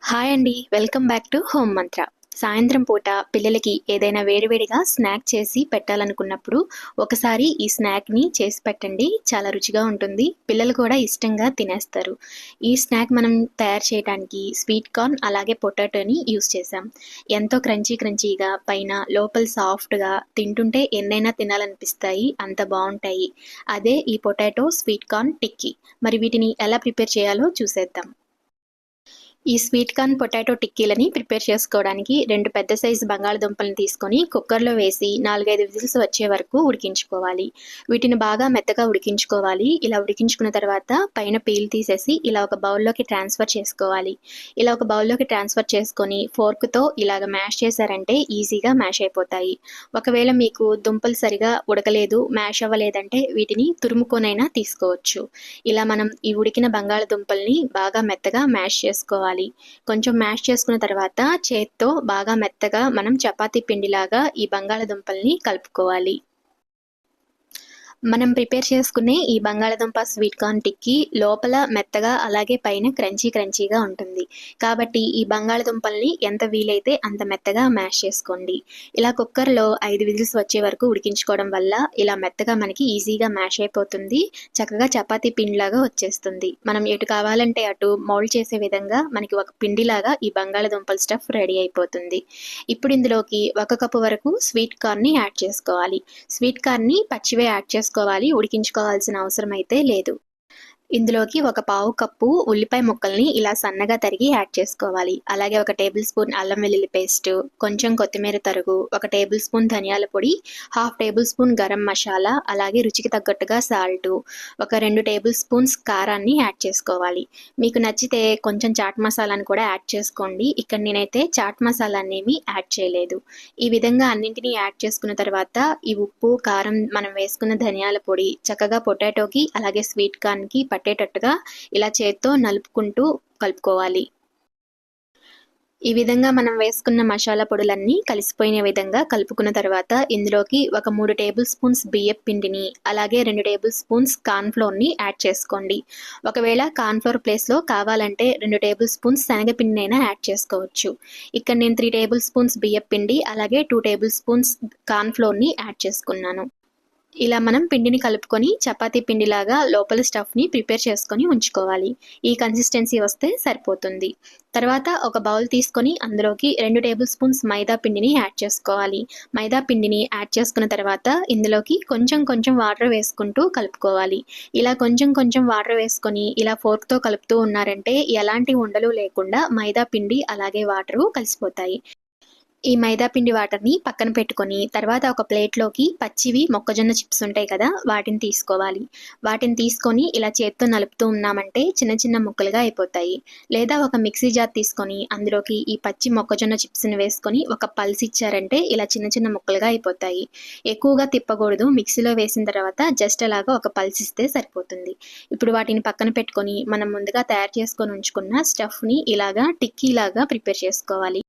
Hi అండి. Welcome back to home మంత్ర. సాయంత్రం పూట పిల్లలకి ఏదైనా వేడివేడిగా స్నాక్ చేసి పెట్టాలనుకున్నప్పుడు ఒకసారి ఈ స్నాక్‌ని చేసి పెట్టండి. చాలా రుచిగా ఉంటుంది. పిల్లలు కూడా ఇష్టంగా తినేస్తారు. ఈ స్నాక్ మనం తయారు చేయడానికి స్వీట్ కార్న్ అలాగే పొటాటోని యూజ్ చేశాం. ఎంతో క్రంచీగా పైన లోపల సాఫ్ట్‌గా తింటుంటే ఎన్నైనా తినాలనిపిస్తాయి. అంత బావుంటాయి. అదే ఈ పొటాటో స్వీట్ కార్న్ టిక్కీ. మరి వీటిని ఎలా ప్రిపేర్ చేయాలో చూసేద్దాం. ఈ స్వీట్ కార్న్ పొటాటో టిక్కీలని ప్రిపేర్ చేసుకోవడానికి 2 పెద్ద సైజు బంగాళదుంపలను తీసుకొని కుక్కర్‌లో వేసి 4, 5 విజిల్స్ వచ్చే వరకు ఉడికించుకోవాలి. వీటిని బాగా మెత్తగా ఉడికించుకోవాలి. ఇలా ఉడికించుకున్న తర్వాత పైన పీల్ తీసేసి ఇలా ఒక బౌల్‌లోకి ట్రాన్స్‌ఫర్ చేసుకోవాలి. ఇలా ఒక బౌల్‌లోకి ట్రాన్స్‌ఫర్ చేసుకొని ఫోర్క్‌తో ఇలాగ మ్యాష్ చేశారంటే ఈజీగా మ్యాష్ అయిపోతాయి. ఒకవేళ మీకు దుంపలు సరిగా ఉడకలేదు, మ్యాష్ అవ్వలేదంటే వీటిని తురుముకొనైనా తీసుకోవచ్చు. ఇలా మనం ఈ ఉడికిన బంగాళదుంపల్ని బాగా మెత్తగా మ్యాష్ చేసుకోవాలి. కొంచెం మ్యాష్ చేసుకున్న తర్వాత చేత్తో బాగా మెత్తగా మనం చపాతీ పిండిలాగా ఈ బంగాళదుంపల్ని కలుపుకోవాలి. మనం ప్రిపేర్ చేసుకునే ఈ బంగాళదుంప స్వీట్ కార్న్ టిక్కీ లోపల మెత్తగా అలాగే పైన క్రంచీగా ఉంటుంది. కాబట్టి ఈ బంగాళదుంపల్ని ఎంత వీలైతే అంత మెత్తగా మ్యాష్ చేసుకోండి. ఇలా కుక్కర్‌లో 5 విజిల్స్ వచ్చే వరకు ఉడికించుకోవడం వల్ల ఇలా మెత్తగా మనకి ఈజీగా మ్యాష్ అయిపోతుంది. చక్కగా చపాతీ పిండిలాగా వచ్చేస్తుంది. మనం ఎటు కావాలంటే అటు మౌల్డ్ చేసే విధంగా మనకి ఒక పిండిలాగా ఈ బంగాళదుంపల స్టఫ్ రెడీ అయిపోతుంది. ఇప్పుడు ఇందులోకి 1 కప్పు వరకు స్వీట్ కార్న్‌ని యాడ్ చేసుకోవాలి. స్వీట్ కార్న్‌ని పచ్చివే యాడ్ చేసుకోవాలి. ఉడికించుకోవాల్సిన అవసరం అయితే లేదు. ఇందులోకి ఒక పావు కప్పు ఉల్లిపాయ ముక్కల్ని ఇలా సన్నగా తరిగి యాడ్ చేసుకోవాలి. అలాగే ఒక టేబుల్ స్పూన్ అల్లం వెల్లుల్లి పేస్ట్, కొంచెం కొత్తిమీర తరుగు, ఒక టేబుల్ స్పూన్ ధనియాల పొడి, half table spoon garam masala, అలాగే రుచికి తగ్గట్టుగా సాల్ట్, ఒక 2 టేబుల్ స్పూన్స్ కారాన్ని యాడ్ చేసుకోవాలి. మీకు నచ్చితే కొంచెం చాట్ మసాలాను కూడా యాడ్ చేసుకోండి. ఇక్కడ నేనైతే చాట్ మసాలానేమి యాడ్ చేయలేదు. ఈ విధంగా అన్నింటినీ యాడ్ చేసుకున్న తర్వాత ఈ ఉప్పు, కారం, మనం వేసుకున్న ధనియాల పొడి చక్కగా పొటాటోకి అలాగే స్వీట్ కార్న్‌కి పట్టేటట్టుగా ఇలా చేత్తో నలుపుకుంటూ కలుపుకోవాలి. ఈ విధంగా మనం వేసుకున్న మసాలా పొడులన్నీ కలిసిపోయిన విధంగా కలుపుకున్న తర్వాత ఇందులోకి ఒక 3 టేబుల్ స్పూన్స్ బియ్యపు పిండిని అలాగే 2 టేబుల్ స్పూన్స్ కార్న్ ఫ్లోర్‌ని యాడ్ చేసుకోండి. ఒకవేళ కార్న్ ఫ్లోర్ ప్లేస్‌లో కావాలంటే 2 టేబుల్ స్పూన్స్ శనగపిండినైనా యాడ్ చేసుకోవచ్చు. ఇక్కడ నేను 3 టేబుల్ స్పూన్స్ బియ్యపు పిండి అలాగే 2 టేబుల్ స్పూన్స్ కార్న్ ఫ్లోర్‌ని యాడ్ చేసుకున్నాను. ఇలా మనం పిండిని కలుపుకొని చపాతీ పిండిలాగా లోపల స్టఫ్‌ని ప్రిపేర్ చేసుకొని ఉంచుకోవాలి. ఈ కన్సిస్టెన్సీ వస్తే సరిపోతుంది. తర్వాత ఒక బౌల్ తీసుకొని అందులోకి 2 టేబుల్ స్పూన్స్ మైదా పిండిని యాడ్ చేసుకోవాలి. మైదా పిండిని యాడ్ చేసుకున్న తర్వాత ఇందులోకి కొంచెం వాటర్ వేసుకుంటూ కలుపుకోవాలి. ఇలా కొంచెం వాటర్ వేసుకొని ఇలా ఫోర్క్‌తో కలుపుతూ ఉన్నారంటే ఎలాంటి ఉండలు లేకుండా మైదా పిండి అలాగే వాటరు కలిసిపోతాయి. ఈ మైదా పిండి వాటర్‌ని పక్కన పెట్టుకొని, తర్వాత ఒక ప్లేట్‌లోకి పచ్చివి మొక్కజొన్న చిప్స్ ఉంటాయి కదా! వాటిని తీసుకోవాలి. వాటిని తీసుకొని ఇలా చేత్తో నలుపుతూ ఉన్నామంటే చిన్న ముక్కలుగా అయిపోతాయి. లేదా ఒక మిక్సీ జార్ తీసుకొని అందులోకి ఈ పచ్చి మొక్కజొన్న చిప్స్‌ని వేసుకొని ఒక పల్స్ ఇచ్చారంటే ఇలా చిన్న ముక్కలుగా అయిపోతాయి. ఎక్కువగా తిప్పకూడదు. మిక్సీలో వేసిన తర్వాత జస్ట్ అలాగా ఒక పల్స్ ఇస్తే సరిపోతుంది. ఇప్పుడు వాటిని పక్కన పెట్టుకొని మనం ముందుగా తయారు చేసుకొని ఉంచుకున్న స్టఫ్‌ని ఇలాగా టిక్కీలాగా ప్రిపేర్ చేసుకోవాలి.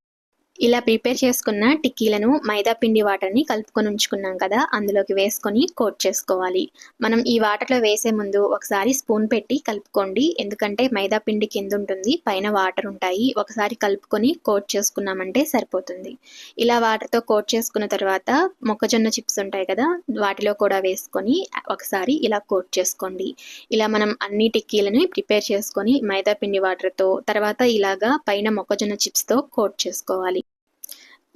ఇలా ప్రిపేర్ చేసుకున్న టిక్కీలను మైదా పిండి వాటర్‌ని కలుపుకొని ఉంచుకున్నాం కదా! అందులోకి వేసుకొని కోట్ చేసుకోవాలి. మనం ఈ వాటర్‌లో వేసే ముందు ఒకసారి స్పూన్ పెట్టి కలుపుకోండి. ఎందుకంటే మైదా పిండి కిందుంటుంది. పైన వాటర్ ఉంటాయి. ఒకసారి కలుపుకొని కోట్ చేసుకున్నామంటే సరిపోతుంది. ఇలా వాటర్‌తో కోట్ చేసుకున్న తర్వాత మొక్కజొన్న చిప్స్ ఉంటాయి కదా! వాటిలో కూడా వేసుకొని ఒకసారి ఇలా కోట్ చేసుకోండి. ఇలా మనం అన్ని టిక్కీలని ప్రిపేర్ చేసుకొని మైదా పిండి వాటర్‌తో తర్వాత ఇలాగా పైన మొక్కజొన్న చిప్స్‌తో కోట్ చేసుకోవాలి.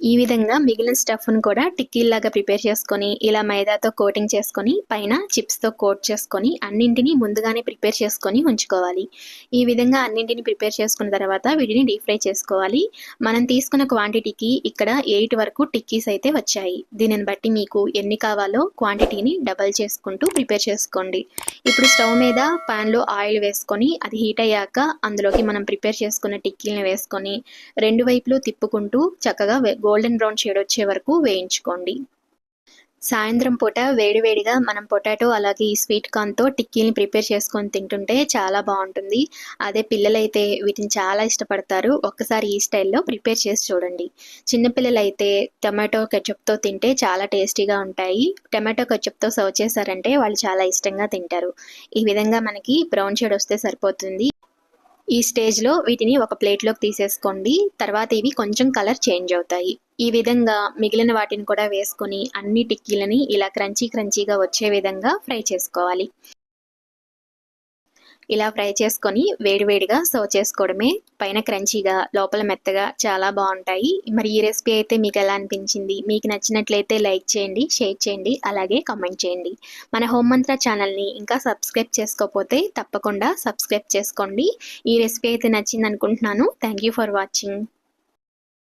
ఈ విధంగా మిగిలిన స్టఫ్‌ను కూడా టిక్కీల్లాగా ప్రిపేర్ చేసుకొని, ఇలా మైదాతో కోటింగ్ చేసుకొని, పైన చిప్స్‌తో కోట్ చేసుకొని, అన్నింటిని ముందుగానే ప్రిపేర్ చేసుకొని ఉంచుకోవాలి. ఈ విధంగా అన్నింటిని ప్రిపేర్ చేసుకున్న తర్వాత వీటిని డీప్ ఫ్రై చేసుకోవాలి. మనం తీసుకున్న క్వాంటిటీకి ఇక్కడ 8 వరకు టిక్కీస్ అయితే వచ్చాయి. దీనిని బట్టి మీకు ఎన్ని కావాలో క్వాంటిటీని డబుల్ చేసుకుంటూ ప్రిపేర్ చేసుకోండి. ఇప్పుడు స్టవ్ మీద పాన్‌లో ఆయిల్ వేసుకొని, అది హీట్ అయ్యాక అందులోకి మనం ప్రిపేర్ చేసుకున్న టిక్కీలని వేసుకొని, రెండు వైపులు తిప్పుకుంటూ చక్కగా గోల్డెన్ బ్రౌన్ షేడ్ వచ్చే వరకు వేయించుకోండి. సాయంత్రం పూట వేడివేడిగా మనం పొటాటో అలాగే ఈ స్వీట్ కార్న్‌తో టిక్కీని ప్రిపేర్ చేసుకొని తింటుంటే చాలా బావుంటుంది. అదే పిల్లలైతే వీటిని చాలా ఇష్టపడతారు. ఒక్కసారి ఈ స్టైల్‌లో ప్రిపేర్ చేసి చూడండి. చిన్న పిల్లలైతే టొమాటో కెచప్‌తో తింటే చాలా టేస్టీగా ఉంటాయి. టొమాటో కెచప్‌తో సర్వ్ చేశారంటే వాళ్ళు చాలా ఇష్టంగా తింటారు. ఈ విధంగా మనకి బ్రౌన్ షేడ్ వస్తే సరిపోతుంది. ఈ స్టేజ్లో వీటిని ఒక ప్లేట్లోకి తీసేసుకోండి. తర్వాత ఇవి కొంచెం కలర్ చేంజ్ అవుతాయి. ఈ విధంగా మిగిలిన వాటిని కూడా వేసుకొని అన్ని టిక్కీలని ఇలా క్రంచీగా వచ్చే విధంగా ఫ్రై చేసుకోవాలి. ఇలా ఫ్రై చేసుకొని వేడివేడిగా సర్వ్ చేసుకోవడమే. పైన క్రంచీగా లోపల మెత్తగా చాలా బాగుంటాయి. మరి ఈ రెసిపీ అయితే మీకు ఎలా అనిపించింది? మీకు నచ్చినట్లయితే లైక్ చేయండి, షేర్ చేయండి, అలాగే కామెంట్ చేయండి. మన హోమ్ మంత్ర ఛానల్ని ఇంకా సబ్స్క్రైబ్ చేసుకోకపోతే తప్పకుండా సబ్స్క్రైబ్ చేసుకోండి. ఈ రెసిపీ అయితే నచ్చింది అనుకుంటున్నాను. Thank you for watching.